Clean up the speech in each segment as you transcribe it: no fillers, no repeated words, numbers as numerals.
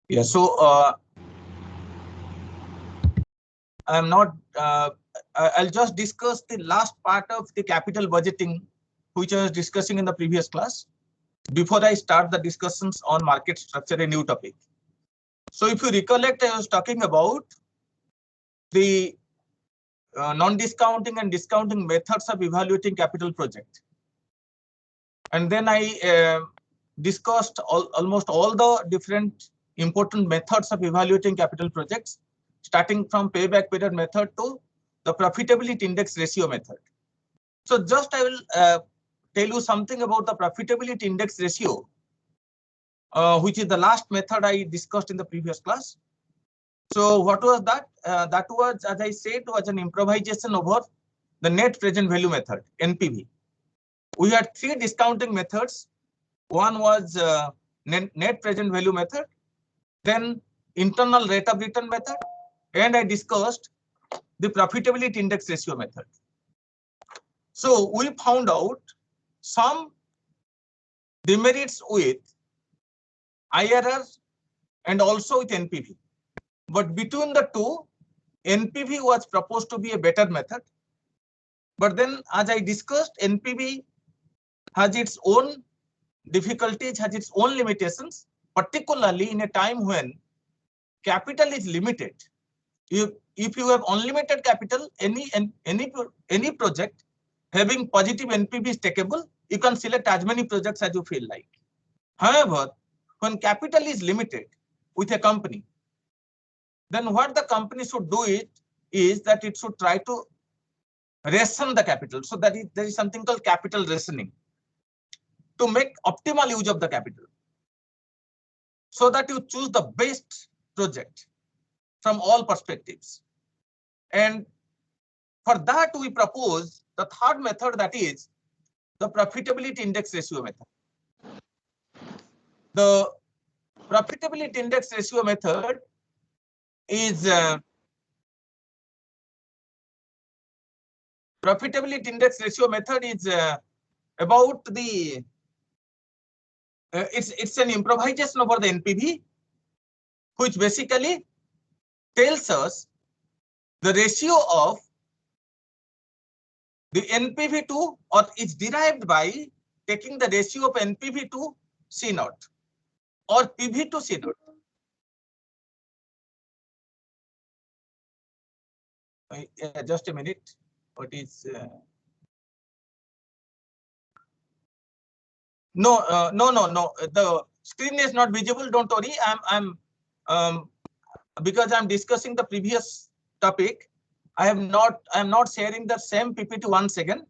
Yeah, so I'm not. I'll just discuss the last part of the capital budgeting, which I was discussing in the previous class, before I start the discussions on market structure, a new topic. So if you recollect, I was talking about the non-discounting and discounting methods of evaluating capital project. And then I discussed almost all the different important methods of evaluating capital projects, starting from payback period method to the profitability index ratio method. So just I will tell you something about the profitability index ratio, which is the last method I discussed in the previous class. So what was that? That was, as I said, was an improvisation over the net present value method, NPV. We had three discounting methods. One was net present value method, then internal rate of return method, and I discussed the profitability index ratio method. So we found out some demerits with IRR and also with NPV. But between the two, NPV was proposed to be a better method. But then, as I discussed, NPV has its own difficulties, has its own limitations, particularly in a time when capital is limited. If you have unlimited capital, any project having positive NPV is takeable. You can select as many projects as you feel like. However, when capital is limited with a company, then what the company should do is that it should try to ration the capital. So that there is something called capital rationing to make optimal use of the capital, so that you choose the best project from all perspectives. And for that, we propose the third method, that is the profitability index ratio method. The profitability index ratio method is about the it's an improvisation over the NPV, which basically tells us the ratio of the NPV to, or is derived by taking the ratio of NPV to C naught or PV to C naught. Just a minute. What is no. The screen is not visible. Don't worry. Because I'm discussing the previous topic. I am not sharing the same PPT once again.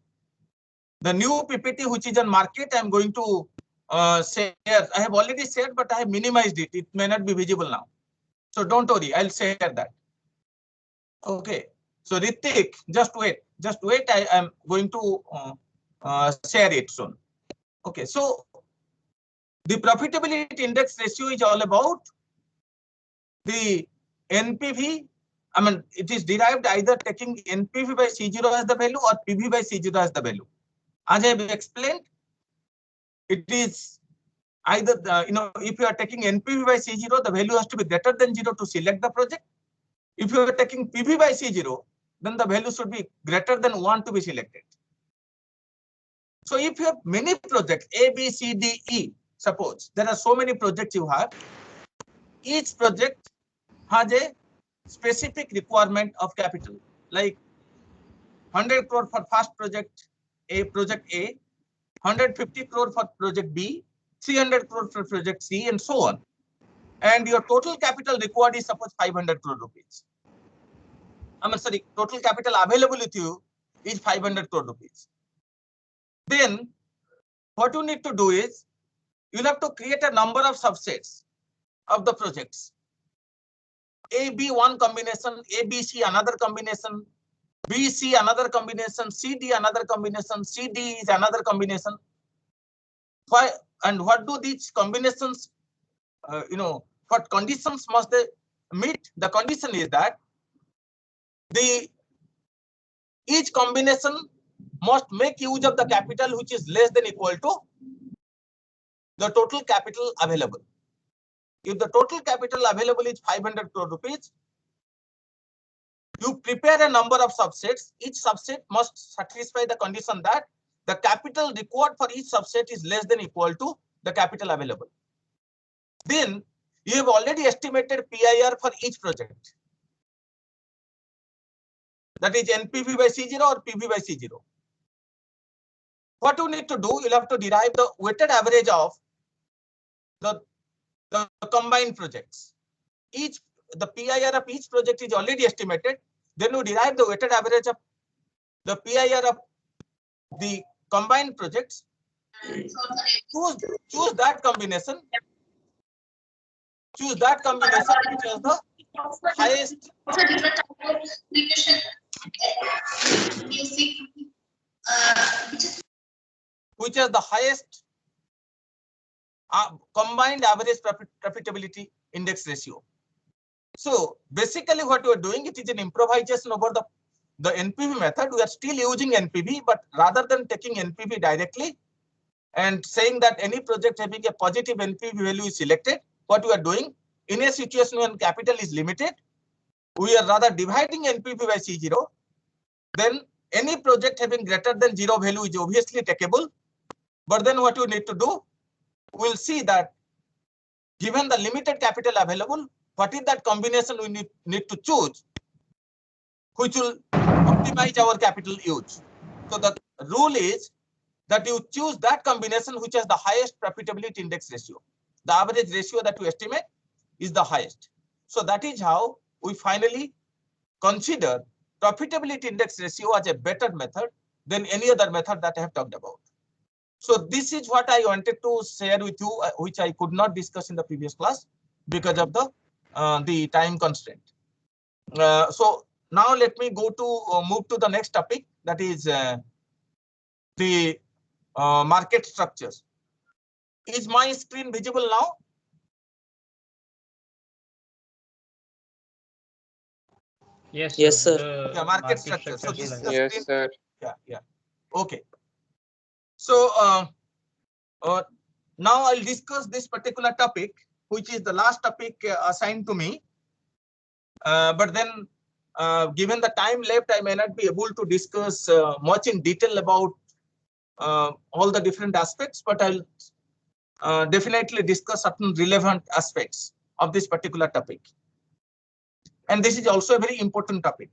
The new PPT, which is on market, I'm going to share. I have already shared, but I have minimized it. It may not be visible now. So don't worry. I'll share that. Okay. So Ritik, just wait. I am going to share it soon. Okay. So the profitability index ratio is all about the NPV. I mean, it is derived either taking NPV by C0 as the value or PV by C0 as the value. As I have explained, it is either, if you are taking NPV by C0, the value has to be greater than 0 to select the project. If you are taking PV by C0, then the value should be greater than 1 to be selected. So if you have many projects, A, B, C, D, E, suppose there are so many projects you have, each project has a specific requirement of capital, like 100 crore for first project A, 150 crore for project B, 300 crore for project C, and so on. And your total capital required is suppose 500 crore rupees. Total capital available with you is 500 crore rupees. Then what you need to do is you'll have to create a number of subsets of the projects. A, B, one combination, A, B, C, another combination, B, C, another combination, C, D, another combination, C, D is another combination. Why and what do these combinations, what conditions must they meet? The condition is that each combination must make use of the capital which is less than equal to the total capital available. if the total capital available is 500 crore rupees, you prepare a number of subsets. Each subset must satisfy the condition that the capital required for each subset is less than equal to the capital available. Then you have already estimated PIR for each project. That is NPV by C0 or PV by C0. What you need to do, you'll have to derive the weighted average of the combined projects. The PIR of each project is already estimated. Then you derive the weighted average of the PIR of the combined projects. Choose that combination. Choose that combination which is the highest. Which is the highest combined average profitability index ratio. So basically what we are doing, it is an improvisation over the NPV method. We are still using NPV, but rather than taking NPV directly and saying that any project having a positive NPV value is selected, what we are doing in a situation when capital is limited, we are rather dividing NPV by C0. Then any project having greater than 0 value is obviously takeable. But then what you need to do, we'll see that given the limited capital available, what is that combination we need to choose, which will optimize our capital use. So the rule is that you choose that combination which has the highest profitability index ratio. The average ratio that we estimate is the highest. So that is how we finally consider profitability index ratio as a better method than any other method that I have talked about. So this is what I wanted to share with you, which I could not discuss in the previous class because of the time constraint. So now let me go to move to the next topic, that is the market structures. Is my screen visible now? Yes, Yes, sir. Yeah, market structure. So this is the Yes, screen. sir. Yeah. Okay. So now I'll discuss this particular topic, which is the last topic assigned to me. But then, given the time left, I may not be able to discuss much in detail about all the different aspects, but I'll definitely discuss certain relevant aspects of this particular topic. And this is also a very important topic.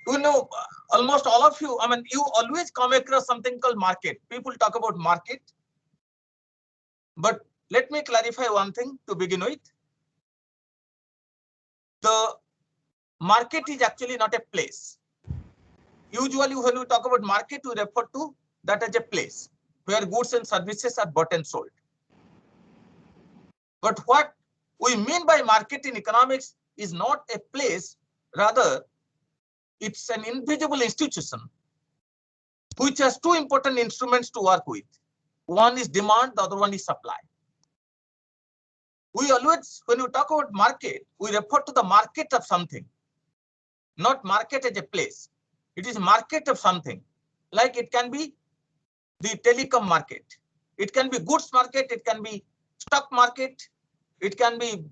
You know, almost all of you, I mean, you always come across something called market. People talk about market. But let me clarify one thing to begin with. The market is actually not a place. Usually when we talk about market, we refer to that as a place where goods and services are bought and sold. But what we mean by market in economics is not a place, rather it's an invisible institution which has two important instruments to work with. One is demand, the other one is supply. We always, when we talk about market, we refer to the market of something, not market as a place. It is market of something. Like it can be the telecom market. It can be goods market. It can be stock market. It can be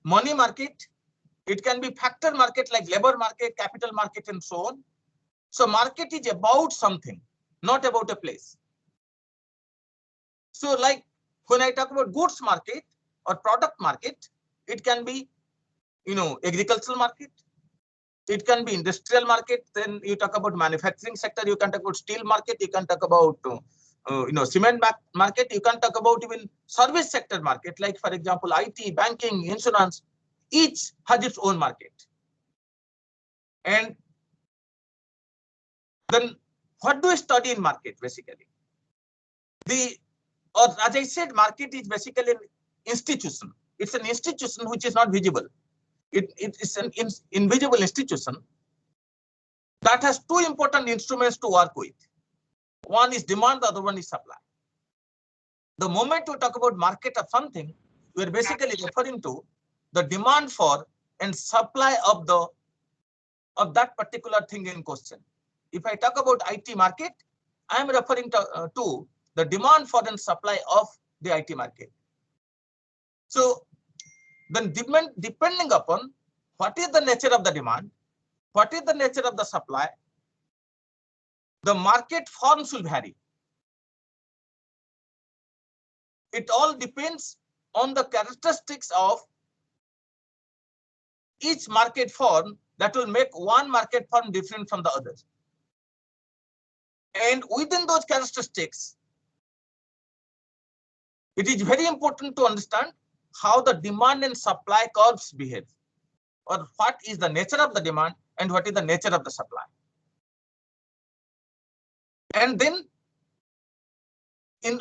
money market. It can be factor market like labor market, capital market, and so on. So market is about something, not about a place. So like when I talk about goods market or product market, it can be, you know, agricultural market. It can be industrial market. Then you talk about manufacturing sector. You can talk about steel market. You can talk about cement market. You can talk about even service sector market, like for example, IT, banking, insurance. Each has its own market. And then what do we study in market basically? As I said, market is basically an institution. It's an institution which is not visible. It is an invisible institution that has two important instruments to work with. One is demand, the other one is supply. The moment we talk about market of something, we are basically referring to the demand for and supply of that particular thing in question. If I talk about IT market, I am referring to the demand for and supply of the IT market. So then depending upon what is the nature of the demand, what is the nature of the supply, the market forms will vary. It all depends on the characteristics of each market form that will make one market form different from the others. And within those characteristics, it is very important to understand how the demand and supply curves behave, or what is the nature of the demand and what is the nature of the supply. And then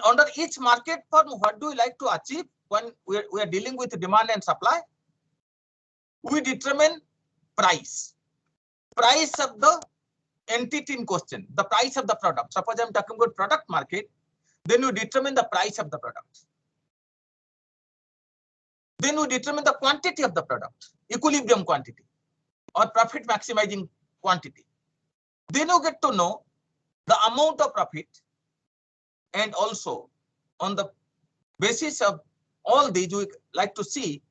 under each market form, what do we like to achieve when we are dealing with demand and supply? We determine price of the entity in question, the price of the product. Suppose I'm talking about product market, then you determine the price of the product. Then you determine the quantity of the product, equilibrium quantity or profit maximizing quantity. Then you get to know the amount of profit, and also on the basis of all these, we like to see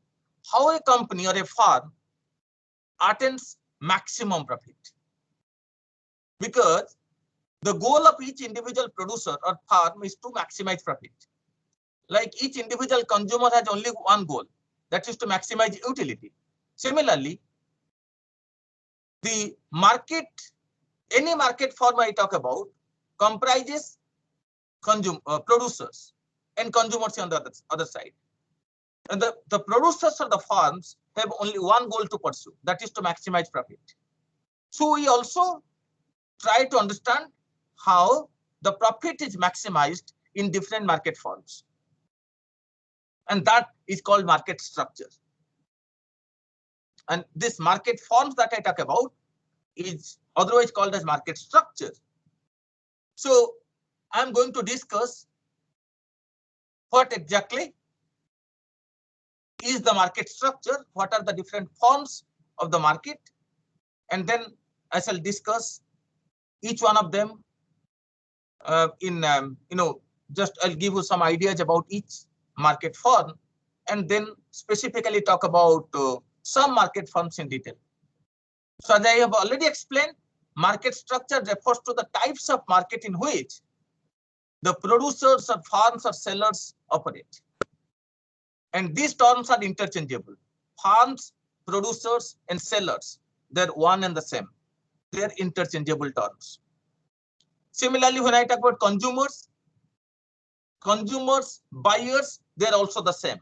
how a company or a firm attains maximum profit. Because the goal of each individual producer or firm is to maximize profit. Like each individual consumer has only one goal, that is to maximize utility. Similarly, the market, any market form I talk about, comprises producers and consumers on the other side. And the producers or the firms have only one goal to pursue, that is to maximize profit. So we also try to understand how the profit is maximized in different market forms. And that is called market structure. And this market forms that I talk about is otherwise called as market structure. So I'm going to discuss what exactly is the market structure, what are the different forms of the market, and then I shall discuss each one of them just I'll give you some ideas about each market form, and then specifically talk about some market forms in detail. So as I have already explained, market structure refers to the types of market in which the producers or farms or sellers operate. And these terms are interchangeable. Farms, producers, and sellers, they're one and the same. They're interchangeable terms. Similarly, when I talk about consumers, buyers, they're also the same.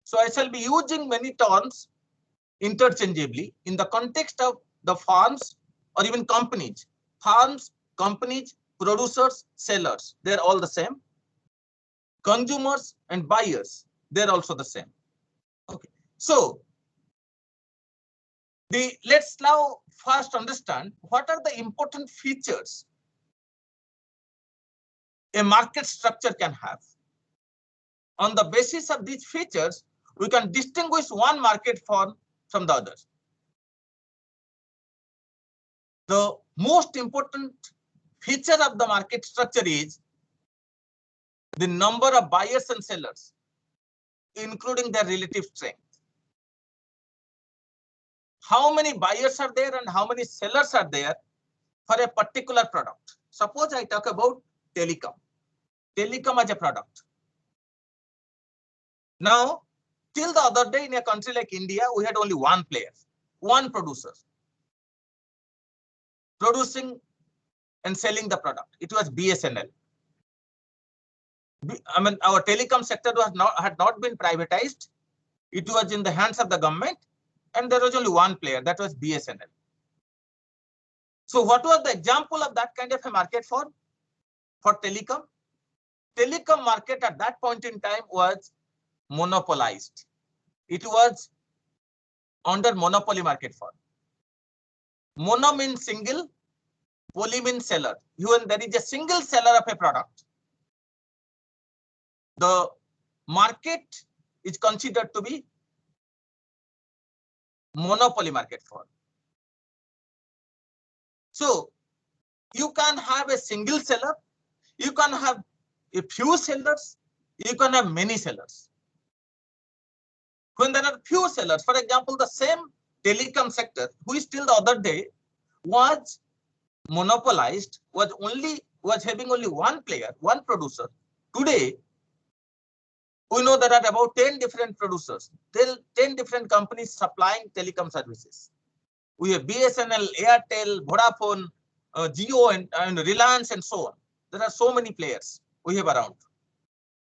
So I shall be using many terms interchangeably in the context of the farms or even companies. Farms, companies, producers, sellers, they're all the same. Consumers and buyers, they're also the same. Okay, so let's now first understand what are the important features a market structure can have. On the basis of these features, we can distinguish one market form from the others. The most important feature of the market structure is the number of buyers and sellers, including their relative strength. How many buyers are there and how many sellers are there for a particular product? Suppose I talk about telecom. Telecom as a product. Now, till the other day in a country like India, we had only one player, one producer, producing and selling the product. It was BSNL. I mean, our telecom sector had not been privatized. It was in the hands of the government, and there was only one player, that was BSNL. So what was the example of that kind of a market for telecom? Telecom market at that point in time was monopolized. It was under monopoly market form. Mono means single, poly means seller. When there is a single seller of a product, the market is considered to be monopoly market form. So you can have a single seller, you can have a few sellers, you can have many sellers. When there are few sellers, for example, the same telecom sector, which till the other day was monopolized, was having only one player, one producer. Today, we know there are about 10 different producers, 10 different companies supplying telecom services. We have BSNL, Airtel, Vodafone, Jio, and Reliance, and so on. There are so many players we have around.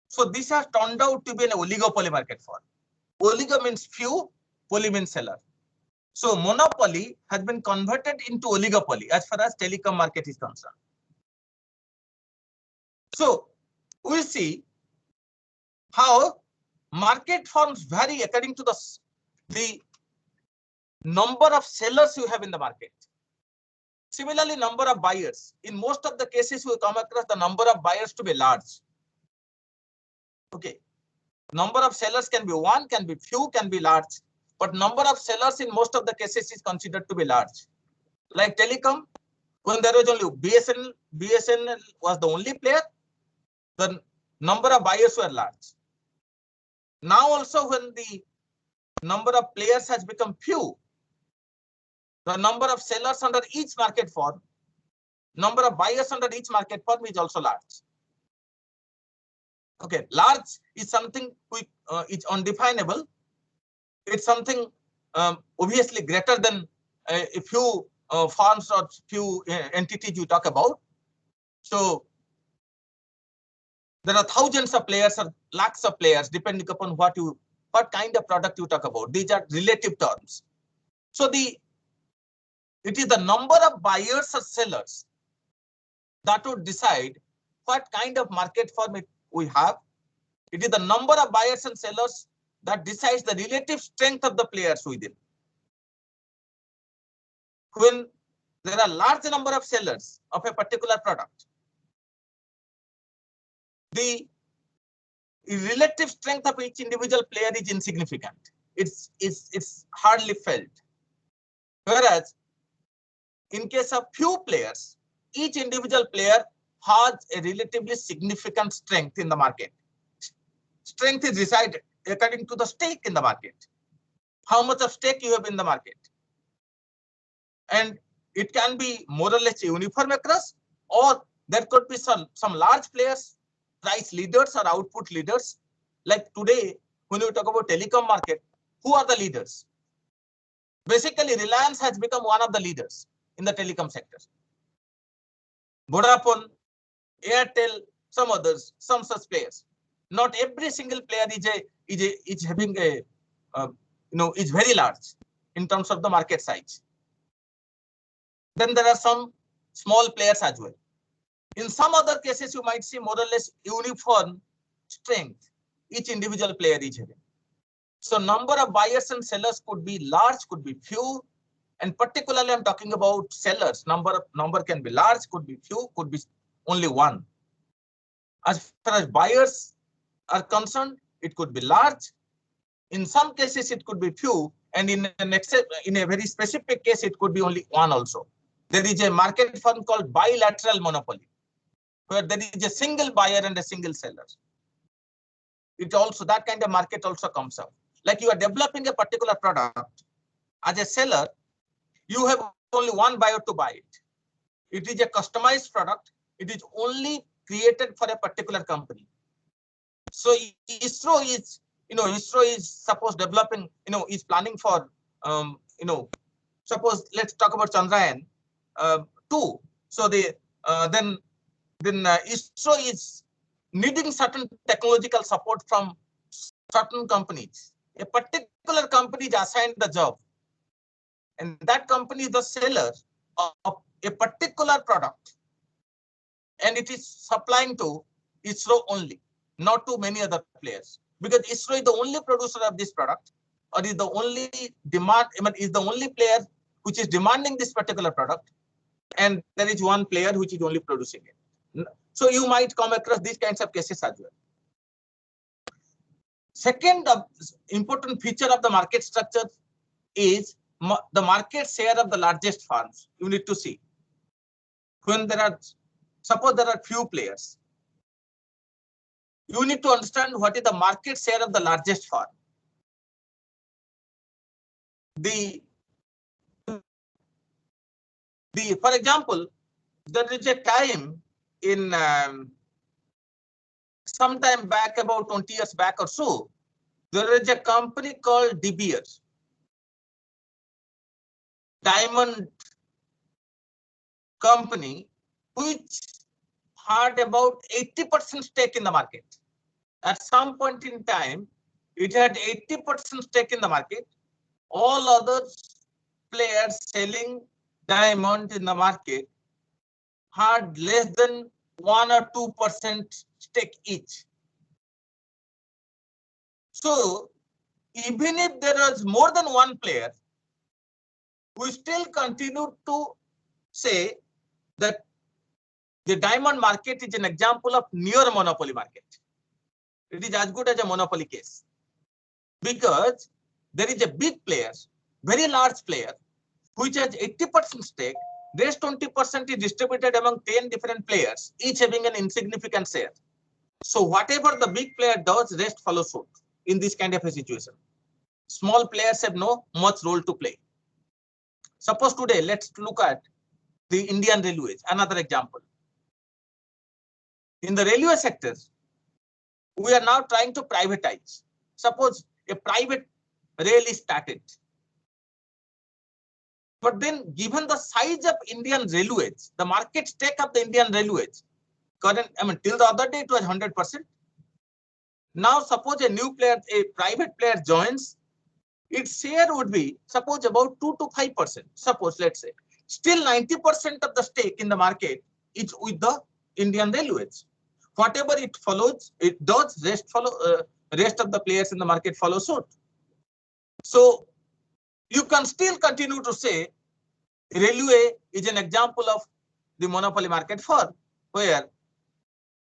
So this has turned out to be an oligopoly market for. Oligo means few, poly means seller. So monopoly has been converted into oligopoly as far as telecom market is concerned. So we see how market forms vary according to the number of sellers you have in the market. Similarly, number of buyers. In most of the cases, we come across the number of buyers to be large. Okay. Number of sellers can be one, can be few, can be large. But number of sellers in most of the cases is considered to be large. Like telecom, when there was only BSNL was the only player, the number of buyers were large. Now also when the number of players has become few, the number of sellers under each market form, number of buyers under each market form is also large. Okay, large is something which is undefinable. It's something obviously greater than a few firms or few entities you talk about. So there are thousands of players or lakhs of players depending upon what kind of product you talk about. These are relative terms. So it is the number of buyers or sellers that would decide what kind of market form we have. It is the number of buyers and sellers that decides the relative strength of the players within. When there are large number of sellers of a particular product, the relative strength of each individual player is insignificant. It's hardly felt. Whereas in case of few players, each individual player has a relatively significant strength in the market. Strength is decided according to the stake in the market. How much of stake you have in the market. And it can be more or less uniform across, or there could be some large players, price leaders or output leaders. Like today, when you talk about telecom market, who are the leaders? Basically, Reliance has become one of the leaders in the telecom sector. Vodafone, Airtel, some others, some such players. Not every single player is having a is very large in terms of the market size. Then there are some small players as well. In some other cases, you might see more or less uniform strength each individual player is having. So number of buyers and sellers could be large, could be few, and particularly I'm talking about sellers. Number can be large, could be few, could be only one. As far as buyers are concerned, it could be large. In some cases, it could be few, and in a very specific case, it could be only one also. There is a market form called bilateral monopoly, where there is a single buyer and a single seller. It also, that kind of market also comes up. Like you are developing a particular product, as a seller, you have only one buyer to buy it. It is a customized product. It is only created for a particular company. So ISRO is suppose developing, is planning for, suppose let's talk about Chandrayaan 2. So then ISRO is needing certain technological support from certain companies. A particular company is assigned the job, and that company is the seller of a particular product, and it is supplying to ISRO only, not to many other players, because ISRO is the only producer of this product, or is the only is the only player which is demanding this particular product, and there is one player which is only producing it. So you might come across these kinds of cases as well. Second important feature of the market structure is the market share of the largest firms. You need to see when suppose there are few players. You need to understand what is the market share of the largest firm. for example, there is a time in some time back, about 20 years back or so, there is a company called De Beers, diamond company, which had about 80% stake in the market. At some point in time, it had 80% stake in the market. All other players selling diamond in the market had less than 1 or 2% stake each. So even if there was more than one player, we still continue to say that the diamond market is an example of near monopoly market. It is as good as a monopoly case, because there is a big player, very large player, which has 80% stake. Rest 20% is distributed among 10 different players, each having an insignificant share. So whatever the big player does, rest follows suit in this kind of a situation. Small players have no much role to play. Suppose today, let's look at the Indian Railways, another example. In the railway sectors, we are now trying to privatize. Suppose a private rail is started. But then, given the size of Indian railways, the market stake of the Indian railways, till the other day it was 100%. Now, suppose a new player, a private player joins, its share would be, suppose, about 2 to 5%. Suppose, let's say, still 90% of the stake in the market is with the Indian railways. Whatever it follows, it does. Rest of the players in the market follow suit. So you can still continue to say railway is an example of the monopoly market firm, where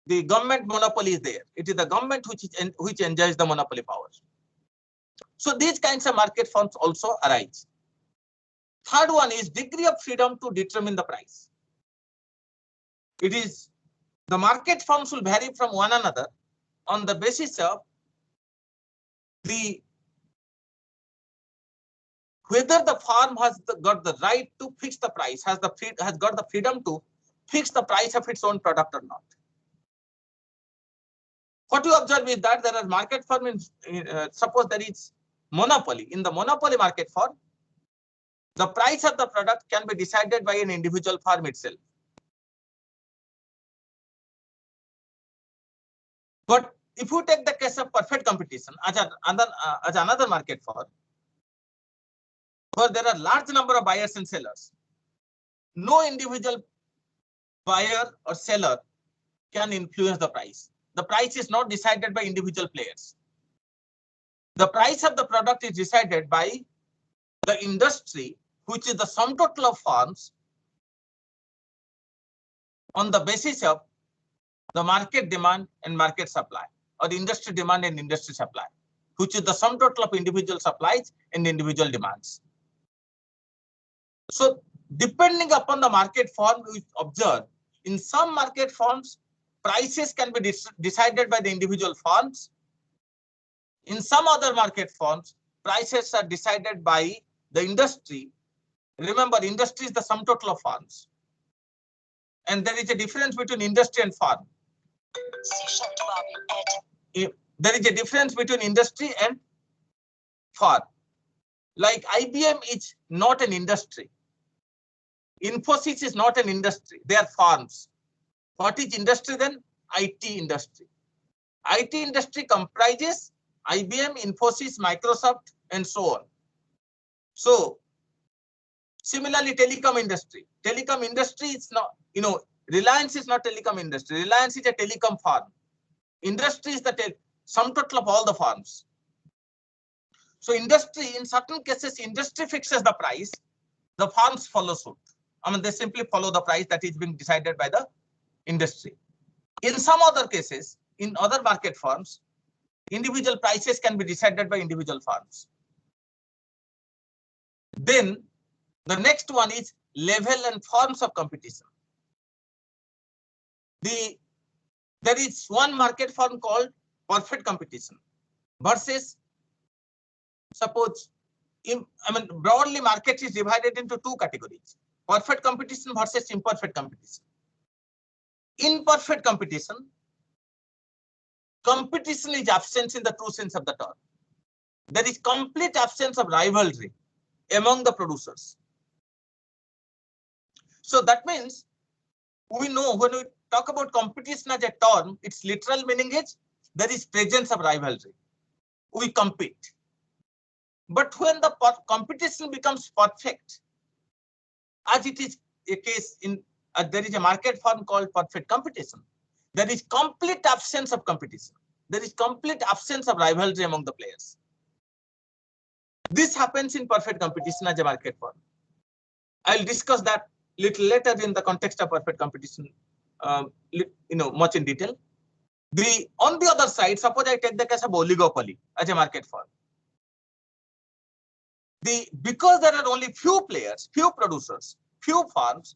the government monopoly is there. It is the government which enjoys the monopoly power. So these kinds of market firms also arise. Third one is degree of freedom to determine the price. It is the market firms will vary from one another on the basis of whether the firm has got the right to fix the price, has got the freedom to fix the price of its own product or not. What you observe is that there are market firms, suppose there is monopoly. In the monopoly market firm, the price of the product can be decided by an individual firm itself. But if you take the case of perfect competition as another market firm, where there are large number of buyers and sellers, no individual buyer or seller can influence the price. The price is not decided by individual players. The price of the product is decided by the industry, which is the sum total of firms on the basis of the market demand and market supply, or the industry demand and industry supply, which is the sum total of individual supplies and individual demands. So depending upon the market firm, we observe in some market firms, prices can be decided by the individual firms. In some other market firms, prices are decided by the industry. Remember, industry is the sum total of firms. And there is a difference between industry and firm. There is a difference between industry and firm. Like IBM is not an industry. Infosys is not an industry. They are firms. What is industry then? IT industry. IT industry comprises IBM, Infosys, Microsoft, and so on. So similarly, telecom industry. Telecom industry is not, Reliance is not telecom industry. Reliance is a telecom firm. Industry is the sum total of all the firms. So industry, in certain cases, industry fixes the price. The firms follow suit. They simply follow the price that is being decided by the industry. In some other cases, in other market firms, individual prices can be decided by individual firms. Then the next one is level and forms of competition. There is one market firm called perfect competition versus, suppose, broadly market is divided into two categories: perfect competition versus imperfect competition. In perfect competition, competition is absence in the true sense of the term. There is complete absence of rivalry among the producers. So that means we know when we talk about competition as a term, its literal meaning is there is presence of rivalry. We compete. But when the competition becomes perfect, as it is a case in there is a market form called perfect competition, there is complete absence of competition. There is complete absence of rivalry among the players. This happens in perfect competition as a market form. I'll discuss that little later in the context of perfect competition, much in detail. On the other side, suppose I take the case of oligopoly as a market form. Because there are only few players, few producers, few farms,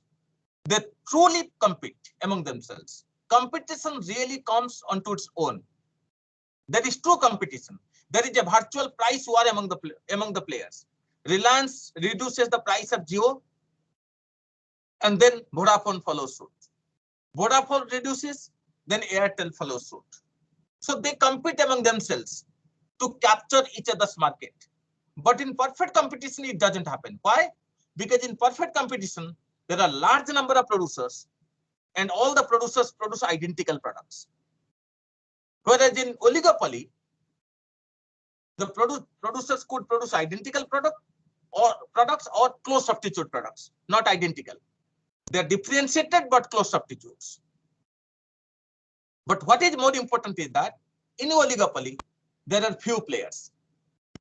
they truly compete among themselves. Competition really comes onto its own. There is true competition. There is a virtual price war among the players. Reliance reduces the price of Jio, and then Vodafone follows suit. Vodafone reduces, then Airtel follows suit. So they compete among themselves to capture each other's market. But in perfect competition, it doesn't happen. Why? Because in perfect competition, there are large number of producers, and all the producers produce identical products. Whereas in oligopoly, the producers could produce identical products or close substitute products, not identical. They are differentiated but close substitutes. But what is more important is that in oligopoly, there are few players.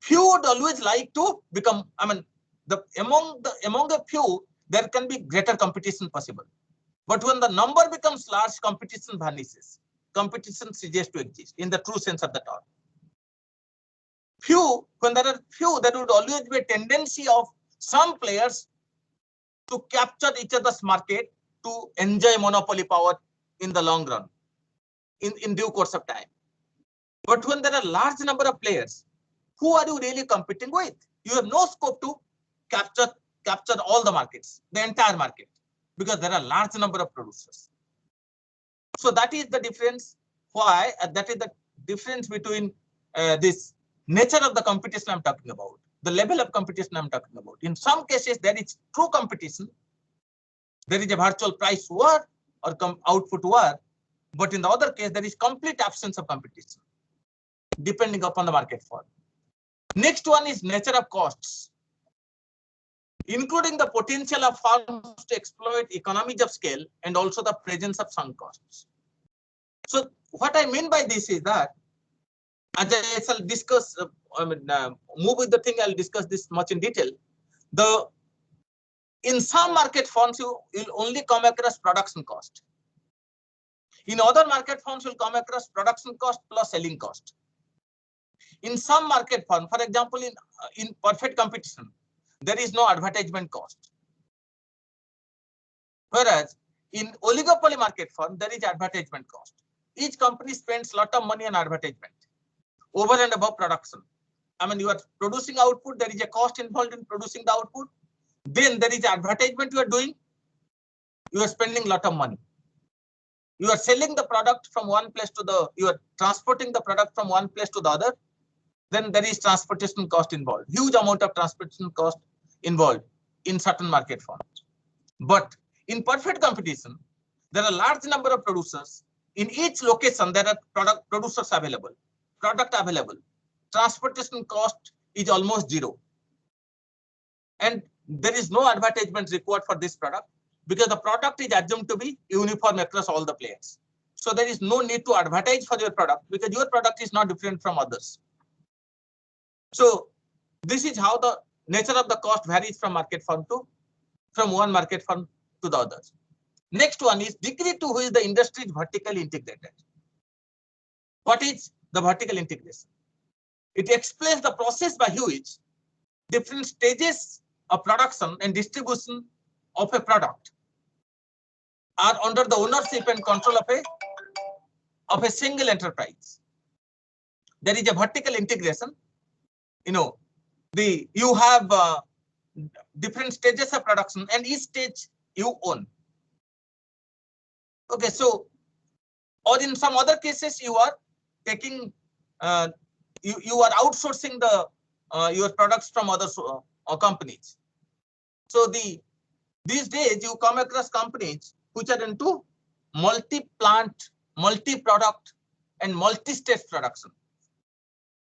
Few would always like to become, among the few, there can be greater competition possible. But when the number becomes large, competition vanishes. Competition ceases to exist in the true sense of the term. When there are few, there would always be a tendency of some players to capture each other's market to enjoy monopoly power in the long run, in due course of time. But when there are large number of players, who are you really competing with? You have no scope to capture all the markets, the entire market, because there are large number of producers. So that is the difference. Why? That is the difference between this nature of the competition I'm talking about, the level of competition I'm talking about. In some cases, there is true competition. There is a virtual price war or output war. But in the other case, there is complete absence of competition, depending upon the market form. Next one is nature of costs, including the potential of firms to exploit economies of scale and also the presence of sunk costs. So what I mean by this is that, as I shall discuss, move with the thing, I'll discuss this much in detail. In some market forms, you will only come across production cost. In other market forms, you'll come across production cost plus selling cost. In some market form, for example, in perfect competition, there is no advertisement cost. Whereas in oligopoly market form, there is advertisement cost. Each company spends a lot of money on advertisement over and above production. You are producing output, there is a cost involved in producing the output. Then there is advertisement you are doing. You are spending a lot of money. You are selling the product from one place to you are transporting the product from one place to the other. Then there is transportation cost involved. Huge amount of transportation cost involved in certain market forms. But in perfect competition, there are large number of producers. In each location, there are producers available, product available. Transportation cost is almost zero. And there is no advertisement required for this product because the product is assumed to be uniform across all the players. So there is no need to advertise for your product because your product is not different from others. So this is how the nature of the cost varies from one market firm to the others. Next one is degree to which the industry is vertically integrated. What is the vertical integration? It explains the process by which different stages of production and distribution of a product are under the ownership and control of a single enterprise. There is a vertical integration. you have different stages of production, and each stage you own. Okay, so or in some other cases you are taking you are outsourcing the your products from other companies. So these days you come across companies which are into multi-plant, multi-product, and multi-stage production.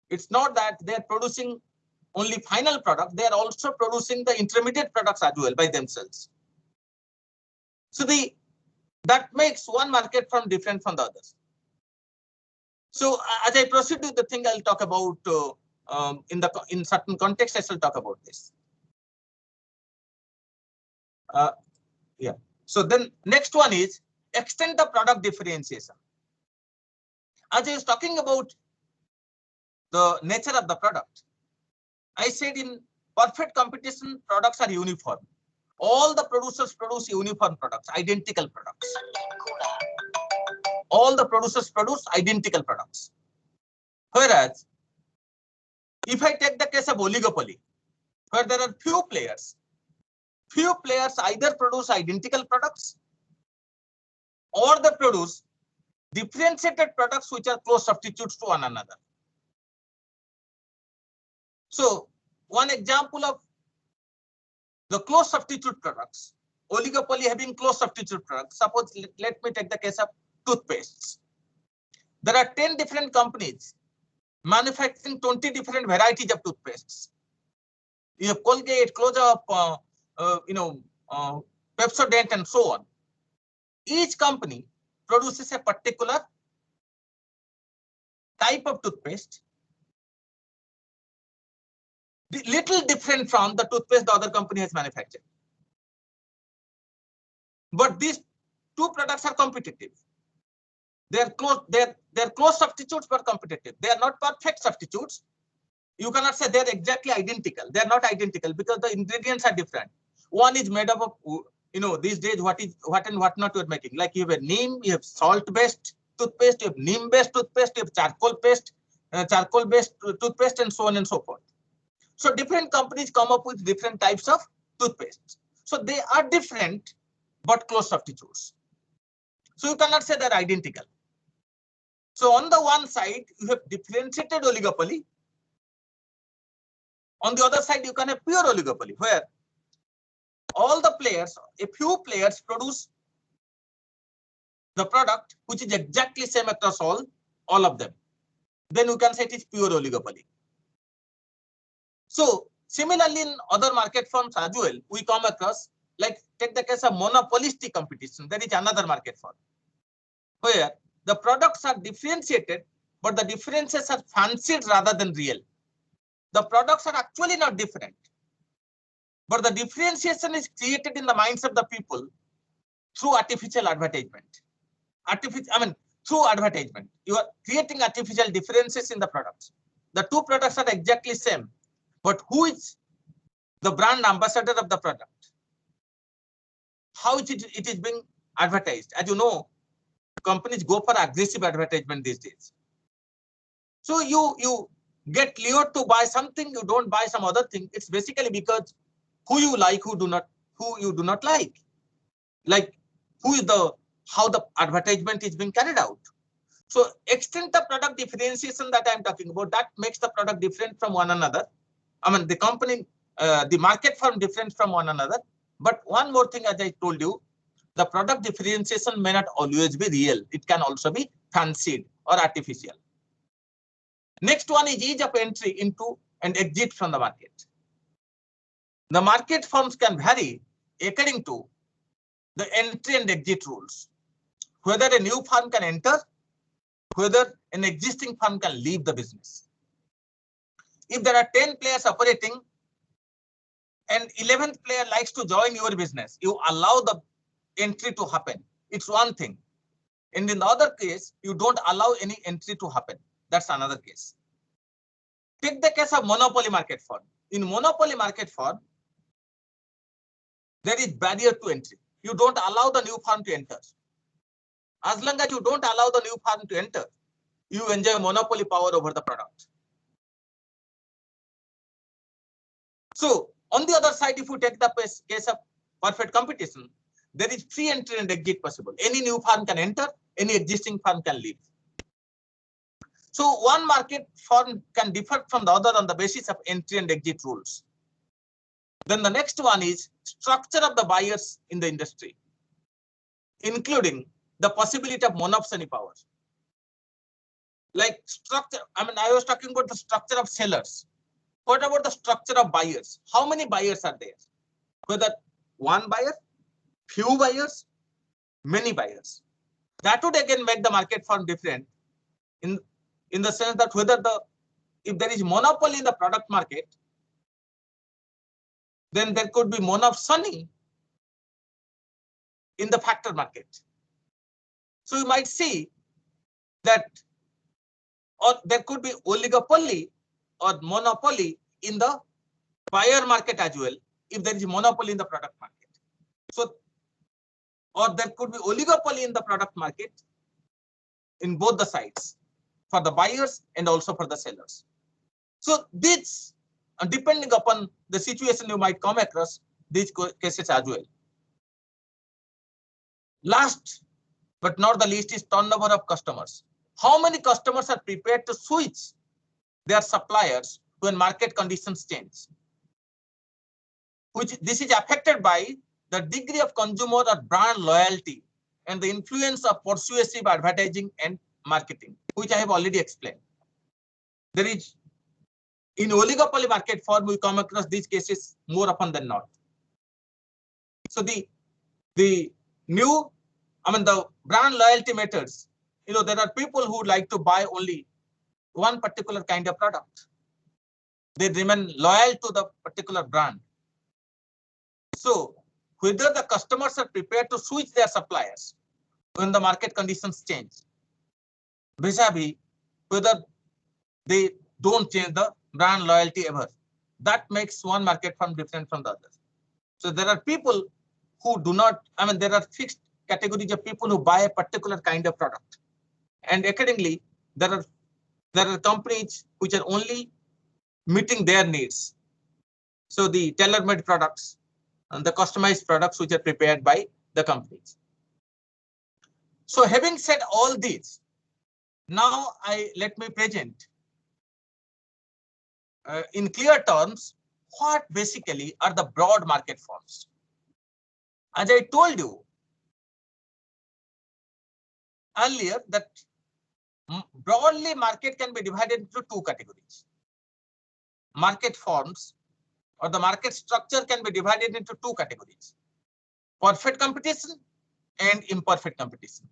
It's not that they are producing only final product, they are also producing the intermediate products as well by themselves. So that makes one market form different from the others. So as I proceed with the thing, I'll talk about in certain context, I shall talk about this. Yeah. So then next one is extend the product differentiation. As I was talking about the nature of the product, I said in perfect competition, products are uniform. All the producers produce uniform products, identical products. All the producers produce identical products. Whereas, if I take the case of oligopoly, where there are few players either produce identical products or they produce differentiated products which are close substitutes to one another. So, one example of the close substitute products, oligopoly having close substitute products. Suppose let me take the case of toothpastes. There are 10 different companies manufacturing 20 different varieties of toothpastes. You have Colgate, Close-Up, Pepsodent, and so on. Each company produces a particular type of toothpaste, little different from the toothpaste the other company has manufactured. But these two products are competitive. They're close substitutes but competitive. They are not perfect substitutes. You cannot say they're exactly identical. They're not identical because the ingredients are different. One is made up of, these days what and what not you're making. Like you have a neem, you have salt-based toothpaste, you have neem-based toothpaste, you have charcoal-based toothpaste, and so on and so forth. So different companies come up with different types of toothpaste. So they are different but close substitutes. So you cannot say they're identical. So on the one side, you have differentiated oligopoly. On the other side, you can have pure oligopoly, where all the players, a few players produce the product which is exactly same across all of them. Then you can say it is pure oligopoly. So similarly, in other market forms as well, we come across, like take the case of monopolistic competition. That is another market form, where the products are differentiated, but the differences are fancied rather than real. The products are actually not different, but the differentiation is created in the minds of the people through artificial advertisement. Through advertisement, you are creating artificial differences in the products. The two products are exactly same, but who is the brand ambassador of the product? How it is being advertised? As you know, companies go for aggressive advertisement these days. So you get lured to buy something, you don't buy some other thing. It's basically because who you like, who you do not like. Like how the advertisement is being carried out. So extend the product differentiation that I'm talking about, that makes the product different from one another. The company, the market form different from one another. But one more thing, as I told you, the product differentiation may not always be real. It can also be fancied or artificial. Next one is ease of entry into and exit from the market. The market forms can vary according to the entry and exit rules. Whether a new firm can enter, whether an existing firm can leave the business. If there are 10 players operating and 11th player likes to join your business, you allow the entry to happen. It's one thing. And in the other case, you don't allow any entry to happen. That's another case. Take the case of monopoly market firm. In monopoly market firm, there is barrier to entry. You don't allow the new firm to enter. As long as you don't allow the new firm to enter, you enjoy monopoly power over the product. So on the other side, if you take the case of perfect competition, there is free entry and exit possible. Any new firm can enter, any existing firm can leave. So one market firm can differ from the other on the basis of entry and exit rules. Then the next one is structure of the buyers in the industry, including the possibility of monopsony power. Like structure, I was talking about the structure of sellers. What about the structure of buyers? How many buyers are there? Whether one buyer, few buyers, many buyers. That would again make the market firm different in the sense that whether if there is monopoly in the product market, then there could be monopsony in the factor market. So you might see that, or there could be oligopoly or monopoly in the buyer market as well, if there is monopoly in the product market. So, or there could be oligopoly in the product market in both the sides, for the buyers and also for the sellers. So this, depending upon the situation, you might come across these cases as well. Last but not the least is turnover of customers. How many customers are prepared to switch their suppliers when market conditions change? This is affected by the degree of consumer or brand loyalty and the influence of persuasive advertising and marketing, which I have already explained. There is, in oligopoly market form, we come across these cases more often than not. So the new, the brand loyalty methods, there are people who like to buy only one particular kind of product. They remain loyal to the particular brand. So whether the customers are prepared to switch their suppliers when the market conditions change, vis-a-vis whether they don't change the brand loyalty ever, that makes one market firm different from the other. So there are people who do not, there are fixed categories of people who buy a particular kind of product, and accordingly there are companies which are only meeting their needs. So the tailor-made products and the customized products which are prepared by the companies. So having said all these, now let me present in clear terms what basically are the broad market forms. As I told you earlier, that broadly market can be divided into two categories. Market forms or the market structure can be divided into two categories: perfect competition and imperfect competition.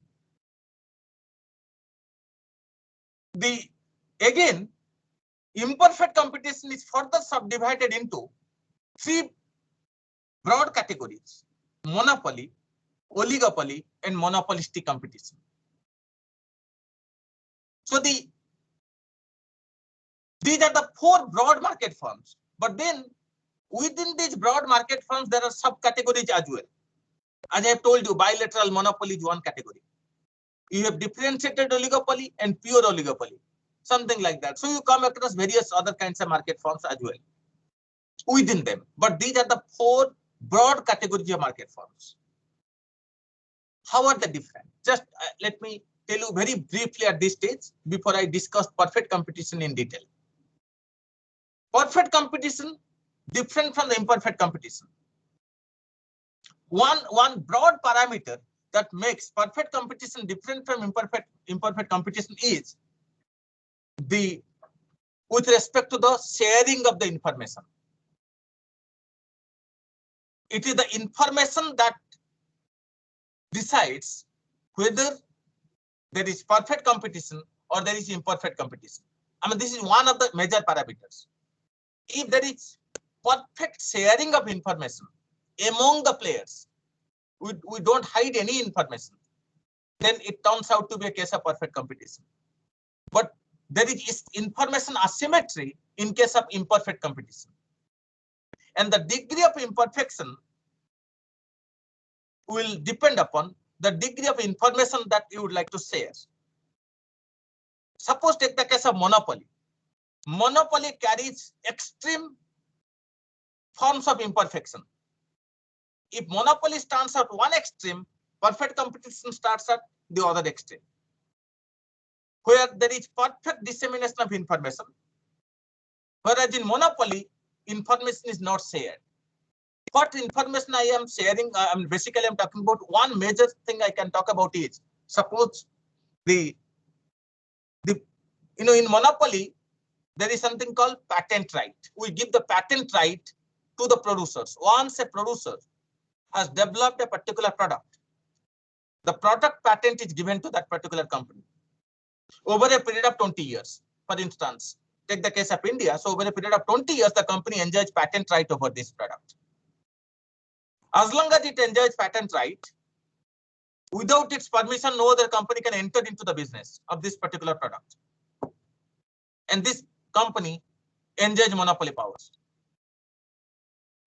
Again, imperfect competition is further subdivided into three broad categories: monopoly, oligopoly, and monopolistic competition. So these are the four broad market forms, but then within these broad market firms, there are subcategories as well. As I have told you, bilateral monopoly is one category. You have differentiated oligopoly and pure oligopoly, something like that. So you come across various other kinds of market forms as well within them. But these are the four broad categories of market forms. How are they different? Just let me tell you very briefly at this stage before I discuss perfect competition in detail. Perfect competition different from the imperfect competition. One broad parameter that makes perfect competition different from imperfect competition is with respect to the sharing of the information. It is the information that decides whether there is perfect competition or there is imperfect competition. This is one of the major parameters. If there is perfect sharing of information among the players, we don't hide any information, then it turns out to be a case of perfect competition. But there is information asymmetry in case of imperfect competition. And the degree of imperfection will depend upon the degree of information that you would like to share. Suppose take the case of monopoly. Monopoly carries extreme forms of imperfection. If monopoly stands at one extreme, perfect competition starts at the other extreme, where there is perfect dissemination of information, whereas in monopoly, information is not shared. What information I am sharing, basically I'm talking about one major thing I can talk about is, suppose in monopoly, there is something called patent right. We give the patent right to the producers. Once a producer has developed a particular product, the product patent is given to that particular company over a period of 20 years. For instance, take the case of India. So over a period of 20 years, the company enjoys patent right over this product. As long as it enjoys patent right, without its permission, no other company can enter into the business of this particular product. And this company enjoys monopoly powers.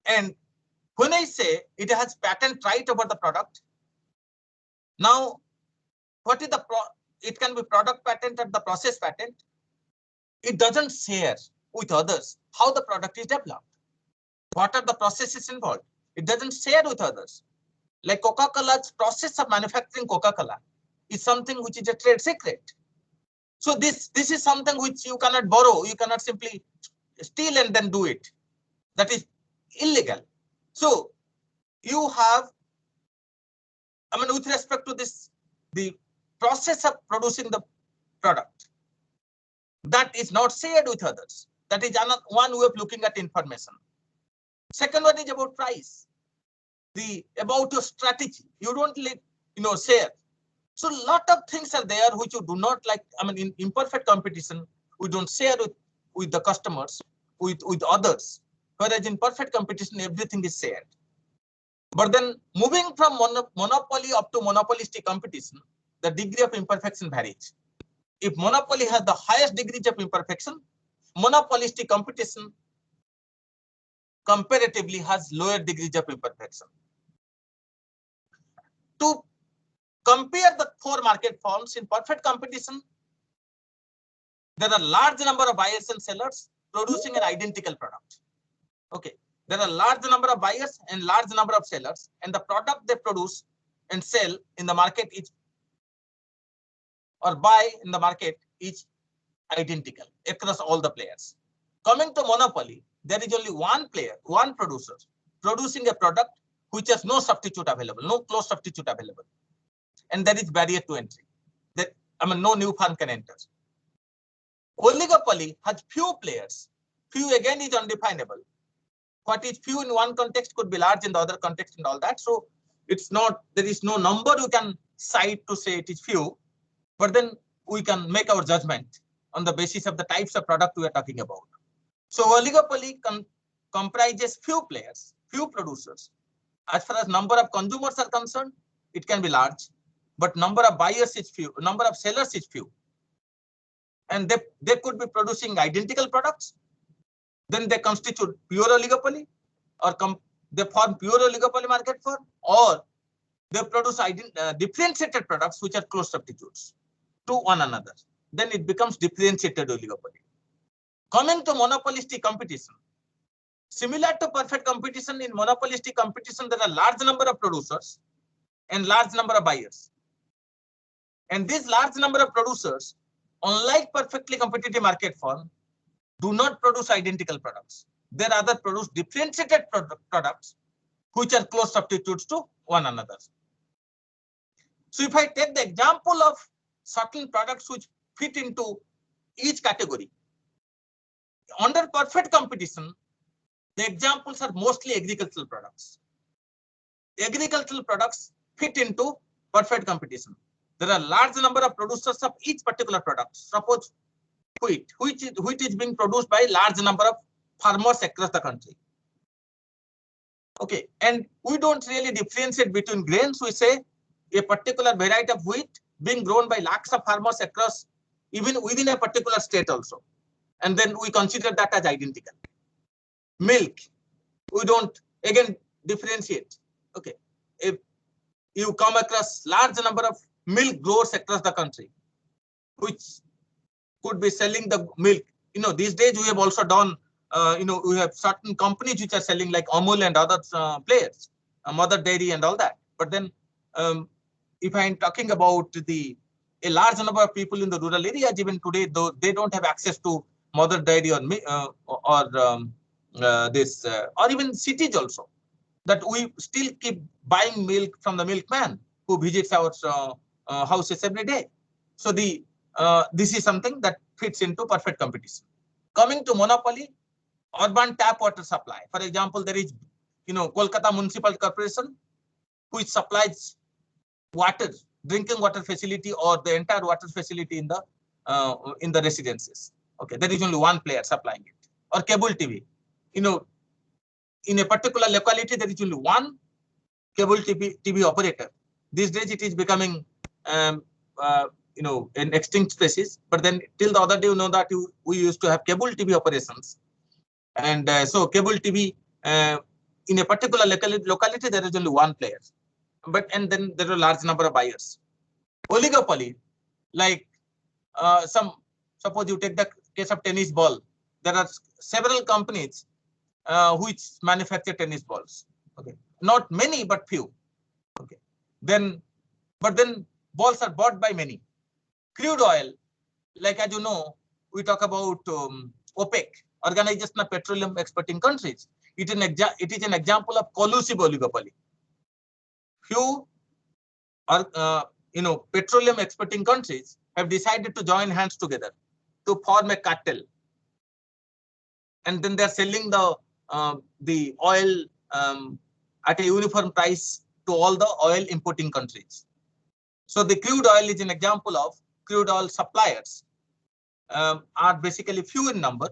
And when I say it has patent right over the product, now what is it can be product patent or the process patent. It doesn't share with others how the product is developed. What are the processes involved? It doesn't share with others. Like Coca-Cola's process of manufacturing Coca-Cola is something which is a trade secret. So this is something which you cannot borrow. You cannot simply steal and then do it. That is illegal. So you have, with respect to this, the process of producing the product, that is not shared with others. That is one way of looking at information. Second one is about price. About your strategy. You don't share. So a lot of things are there which you do not like. In imperfect competition, we don't share with the customers, with others. Whereas in perfect competition, everything is shared. But then moving from monopoly up to monopolistic competition, the degree of imperfection varies. If monopoly has the highest degree of imperfection, monopolistic competition comparatively has lower degrees of imperfection. To compare the four market forms, in perfect competition, there are large number of buyers and sellers producing an identical product. Okay, there are large number of buyers and large number of sellers, and the product they produce and sell in the market buy in the market is identical across all the players. Coming to monopoly, there is only one player, one producer producing a product which has no substitute available, no close substitute available. And there is barrier to entry. No new firm can enter. Oligopoly has few players. Few again is undefinable. What is few in one context could be large in the other context and all that. So there is no number you can cite to say it is few, but then we can make our judgment on the basis of the types of product we are talking about. So oligopoly comprises few players, few producers. As far as number of consumers are concerned, it can be large, but number of buyers is few, number of sellers is few. And they could be producing identical products. Then they constitute pure oligopoly, or they form pure oligopoly market form, or they produce differentiated products which are close substitutes to one another. Then it becomes differentiated oligopoly. Coming to monopolistic competition, similar to perfect competition, in monopolistic competition, there are large number of producers and large number of buyers. And these large number of producers, unlike perfectly competitive market form, do not produce identical products. They rather produce differentiated products which are close substitutes to one another. So if I take the example of certain products which fit into each category, under perfect competition, the examples are mostly agricultural products. Agricultural products fit into perfect competition. There are large number of producers of each particular product. Suppose wheat is being produced by large number of farmers across the country. Okay, and we don't really differentiate between grains. We say a particular variety of wheat being grown by lakhs of farmers across, even within a particular state also. And then we consider that as identical. Milk, we don't again differentiate. Okay, if you come across large number of milk growers across the country, which could be selling the milk. These days we have also done we have certain companies which are selling like Amul and other players, Mother Dairy and all that. But then if I'm talking about a large number of people in the rural areas, even today, though they don't have access to Mother Dairy or or even cities also, that we still keep buying milk from the milkman who visits our houses every day. So this is something that fits into perfect competition. Coming to monopoly, urban tap water supply. For example, there is Kolkata Municipal Corporation, which supplies water, drinking water facility or the entire water facility in the residences. Okay, there is only one player supplying it. Or cable TV, in a particular locality there is only one cable TV operator. These days it is becoming an extinct species. But then till the other day, that we used to have cable TV operations, and so cable TV in a particular locality there is only one player. And then there are a large number of buyers. Oligopoly, like suppose you take the case of tennis ball. There are several companies which manufacture tennis balls. Okay, not many but few. Okay, but then balls are bought by many. Crude oil, like as you know, we talk about OPEC, Organization of Petroleum Exporting Countries. It is an example of collusive oligopoly. Few petroleum exporting countries have decided to join hands together to form a cartel, and then they're selling the oil at a uniform price to all the oil importing countries. So the crude oil is an example of crude oil suppliers are basically few in number.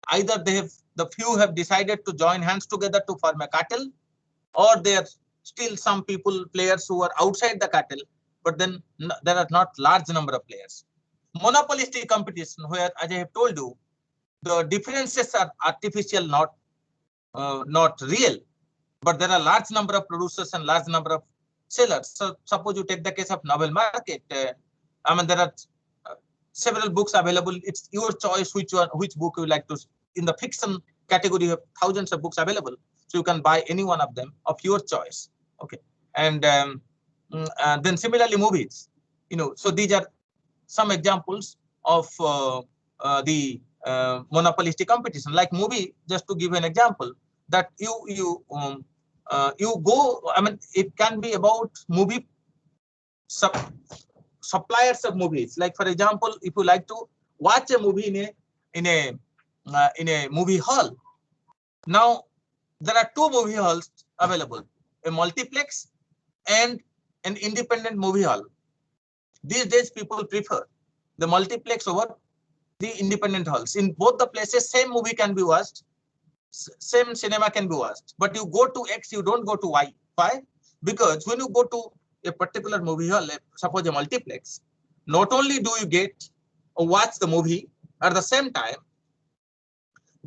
Either the few have decided to join hands together to form a cartel, or there are still some players who are outside the cartel, but then there are not large number of players. Monopolistic competition, where, as I have told you, the differences are artificial, not real, but there are large number of producers and large number of sellers. So suppose you take the case of novel market. There are several books available. It's your choice which book you like to. In the fiction category, you have thousands of books available, so you can buy any one of them of your choice. Okay, and then similarly movies. So these are some examples of the monopolistic competition. Like movie, just to give an example, that you go. It can be about movie suppliers of movies. Like for example, if you like to watch a movie in a movie hall, now there are two movie halls available: a multiplex and an independent movie hall. These days, people prefer the multiplex over the independent halls. In both the places, same movie can be watched, same cinema can be watched. But you go to X, you don't go to Y. Why? Because when you go to a particular movie hall, suppose a multiplex, not only do you get or watch the movie, at the same time,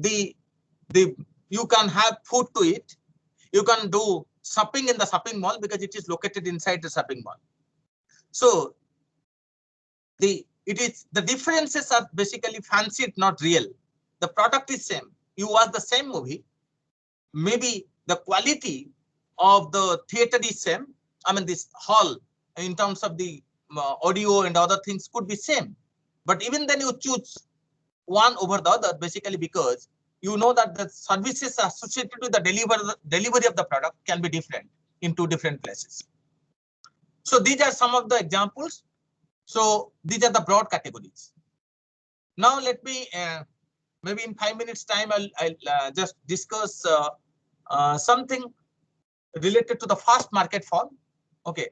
you can have food to eat. You can do shopping in the shopping mall because it is located inside the shopping mall. So the differences are basically fancied, not real. The product is same. You watch the same movie. Maybe the quality of the theater is same. This hall in terms of the audio and other things could be same. But even then you choose one over the other, basically because you know that the services associated with the delivery of the product can be different in two different places. So these are some of the examples. So these are the broad categories. Now let me, maybe in 5 minutes time, I'll just discuss something related to the first market form. Okay,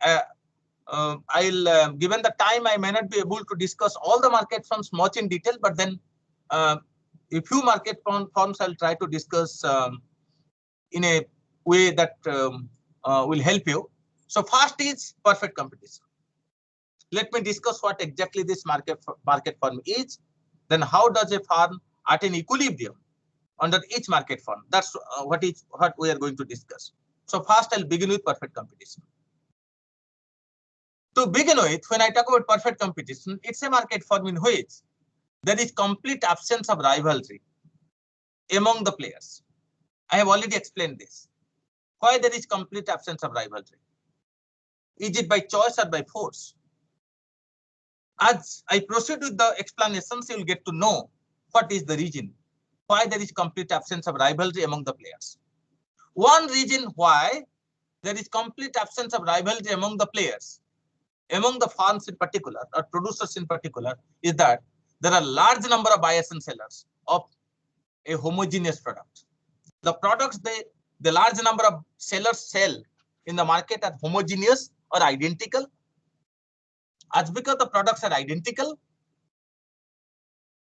given the time, I may not be able to discuss all the market forms much in detail, but then a few market forms I'll try to discuss in a way that will help you. So first is perfect competition. Let me discuss what exactly this market form is. Then how does a firm attain equilibrium under each market form? That's what we are going to discuss. So first I'll begin with perfect competition. To begin with, when I talk about perfect competition, it's a market form in which there is complete absence of rivalry. among the players. I have already explained this. Why there is complete absence of rivalry? Is it by choice or by force? As I proceed with the explanations, you will get to know what is the reason why there is complete absence of rivalry among the players. One reason why there is complete absence of rivalry among the players, among the farms in particular, or producers in particular, is that there are large number of buyers and sellers of a homogeneous product. The products the large number of sellers sell in the market are homogeneous or identical. As because the products are identical,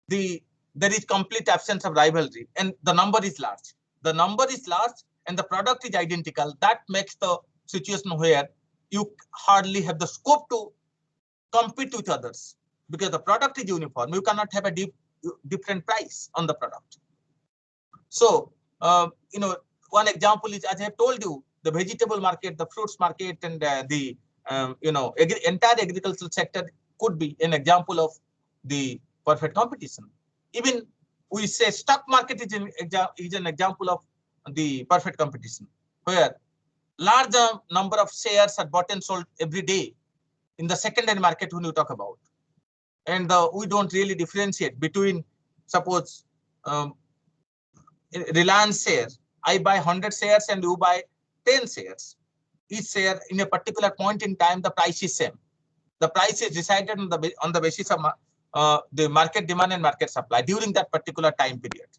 there is complete absence of rivalry and the number is large. The number is large and the product is identical. That makes the situation where you hardly have the scope to compete with others because the product is uniform. You cannot have a different price on the product. So, one example is, as I have told you, the vegetable market, the fruits market, and the entire agricultural sector could be an example of the perfect competition. Even we say stock market is an example of the perfect competition, where large number of shares are bought and sold every day in the secondary market when you talk about. And we don't really differentiate between, suppose, Reliance share, I buy 100 shares and you buy 10 shares. Each share in a particular point in time, the price is same. The price is decided on the basis of the market demand and market supply during that particular time period.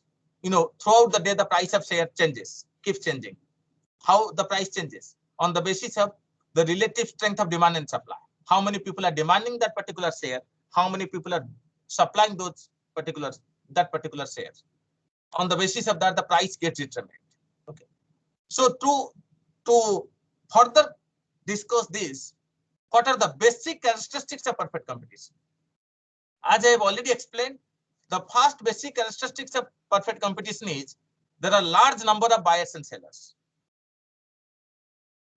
Throughout the day, the price of share changes, keeps changing. How the price changes? On the basis of the relative strength of demand and supply. How many people are demanding that particular share? How many people are supplying that particular share? On the basis of that, the price gets determined. Okay. So to further discuss this, what are the basic characteristics of perfect competition? As I have already explained, the first basic characteristics of perfect competition is there are large number of buyers and sellers.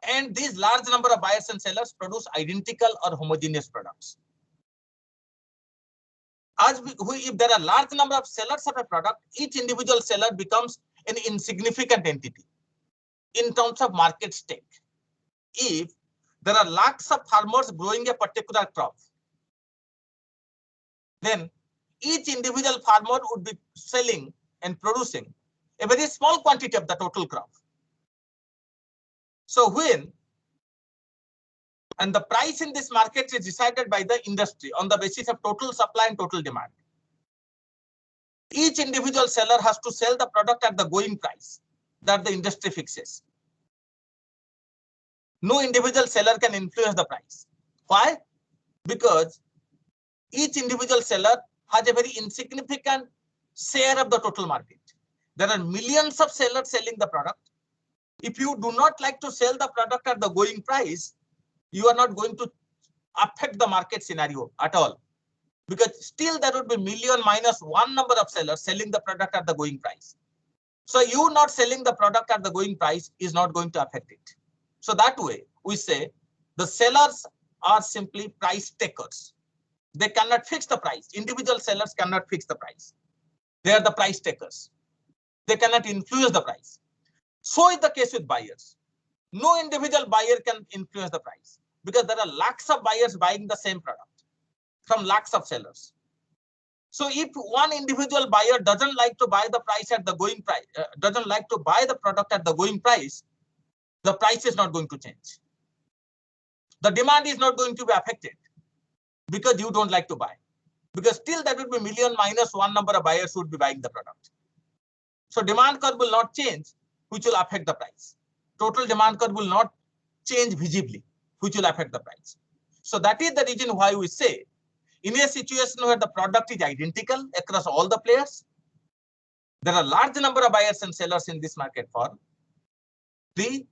And these large number of buyers and sellers produce identical or homogeneous products. If there are large number of sellers of a product, each individual seller becomes an insignificant entity in terms of market stake. If there are lakhs of farmers growing a particular crop, then each individual farmer would be selling and producing a very small quantity of the total crop. So and the price in this market is decided by the industry on the basis of total supply and total demand. Each individual seller has to sell the product at the going price that the industry fixes. No individual seller can influence the price. Why? Because each individual seller has a very insignificant share of the total market. There are millions of sellers selling the product. If you do not like to sell the product at the going price, you are not going to affect the market scenario at all, because still there would be million minus one number of sellers selling the product at the going price. So you not selling the product at the going price is not going to affect it. So that way we say the sellers are simply price takers. They cannot fix the price. Individual sellers cannot fix the price. They are the price takers. They cannot influence the price. So is the case with buyers. No individual buyer can influence the price because there are lakhs of buyers buying the same product from lakhs of sellers. So if one individual buyer doesn't like to buy the price at the going price, doesn't like to buy the product at the going price, the price is not going to change. The demand is not going to be affected because you don't like to buy, because still there will be million minus one number of buyers who would be buying the product. So demand curve will not change, which will affect the price. Total demand curve will not change visibly, which will affect the price. So that is the reason why we say in a situation where the product is identical across all the players, there are large number of buyers and sellers in this market form. The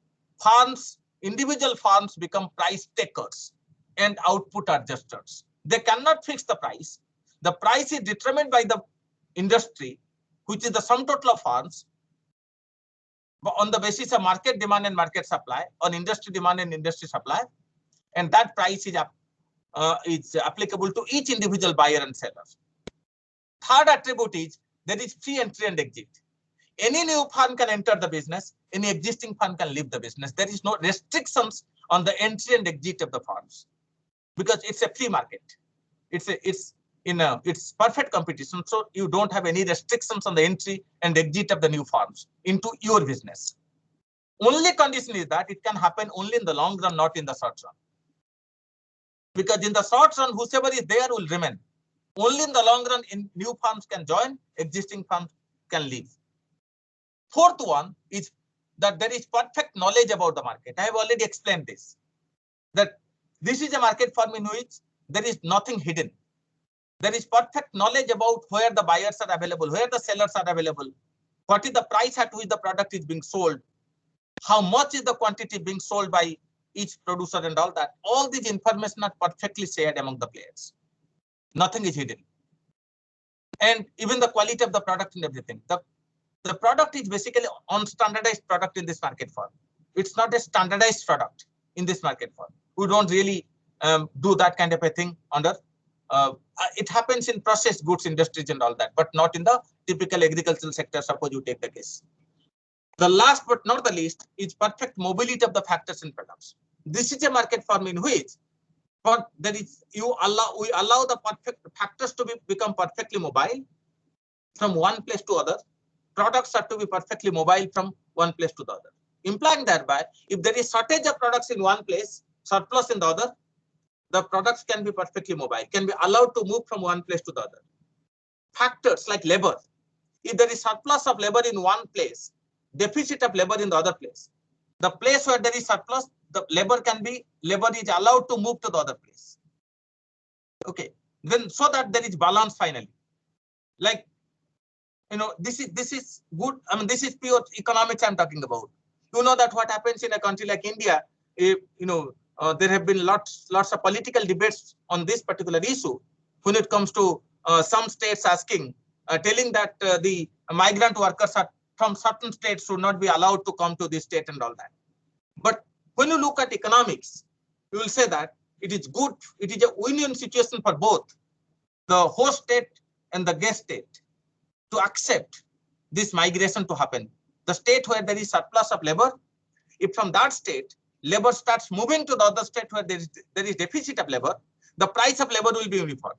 farms, individual farms become price takers and output adjusters. They cannot fix the price. The price is determined by the industry, which is the sum total of farms, on the basis of market demand and market supply, on industry demand and industry supply, and that price is applicable to each individual buyer and seller. Third attribute is there is free entry and exit. any new fund can enter the business, any existing fund can leave the business. There is no restrictions on the entry and exit of the funds because it's a free market. It's perfect competition. So you don't have any restrictions on the entry and exit of the new firms into your business. Only condition is that it can happen only in the long run, not in the short run. Because in the short run, whoever is there will remain. Only in the long run, in new firms can join, existing firms can leave. Fourth one is that there is perfect knowledge about the market. I have already explained this. That this is a market firm in which there is nothing hidden. There is perfect knowledge about where the buyers are available, where the sellers are available, what is the price at which the product is being sold, how much is the quantity being sold by each producer and all that. All these information are perfectly shared among the players. Nothing is hidden. And even the quality of the product and everything. The product is basically unstandardized product in this market firm. It's not a standardized product in this market firm. We don't really do that kind of a thing under. It happens in processed goods industries and all that, but not in the typical agricultural sector. Suppose you take the case. The last but not the least is perfect mobility of the factors and products. This is a market firm in which we allow the perfect factors to become perfectly mobile from one place to other. Products are to be perfectly mobile from one place to the other. Implying thereby, if there is shortage of products in one place, surplus in the other, the products can be perfectly mobile, can be allowed to move from one place to the other. Factors like labor. If there is surplus of labor in one place, deficit of labor in the other place, the place where there is surplus, the labor is allowed to move to the other place. Okay, then so that there is balance finally. Like, this is good. I mean, this is pure economics I'm talking about. You know that what happens in a country like India, there have been lots of political debates on this particular issue when it comes to some states telling that the migrant workers are from certain states should not be allowed to come to this state and all that. But when you look at economics, you will say that it is good. It is a win-win situation for both the host state and the guest state to accept this migration to happen. The state where there is surplus of labor, if from that state, labor starts moving to the other state where there is deficit of labor, the price of labor will be uniform.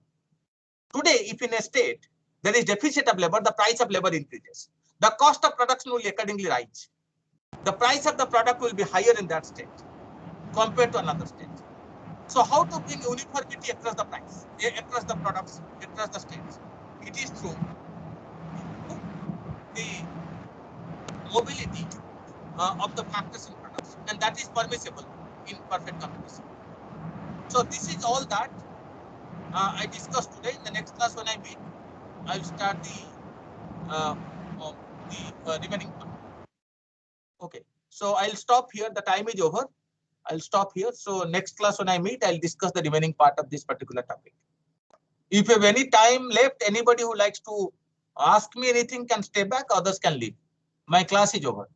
Today, if in a state there is deficit of labor, the price of labor increases. The cost of production will accordingly rise. The price of the product will be higher in that state compared to another state. So how to bring uniformity across the price, across the products, across the states? It is through the mobility of the factors in products, and that is permissible in perfect competition. So this is all that I discussed today. In the next class when I meet, I'll start the remaining part. Okay, so I'll stop here. The time is over. I'll stop here. So next class when I meet, I'll discuss the remaining part of this particular topic. If you have any time left, anybody who likes to ask me anything can stay back, others can leave. My class is over.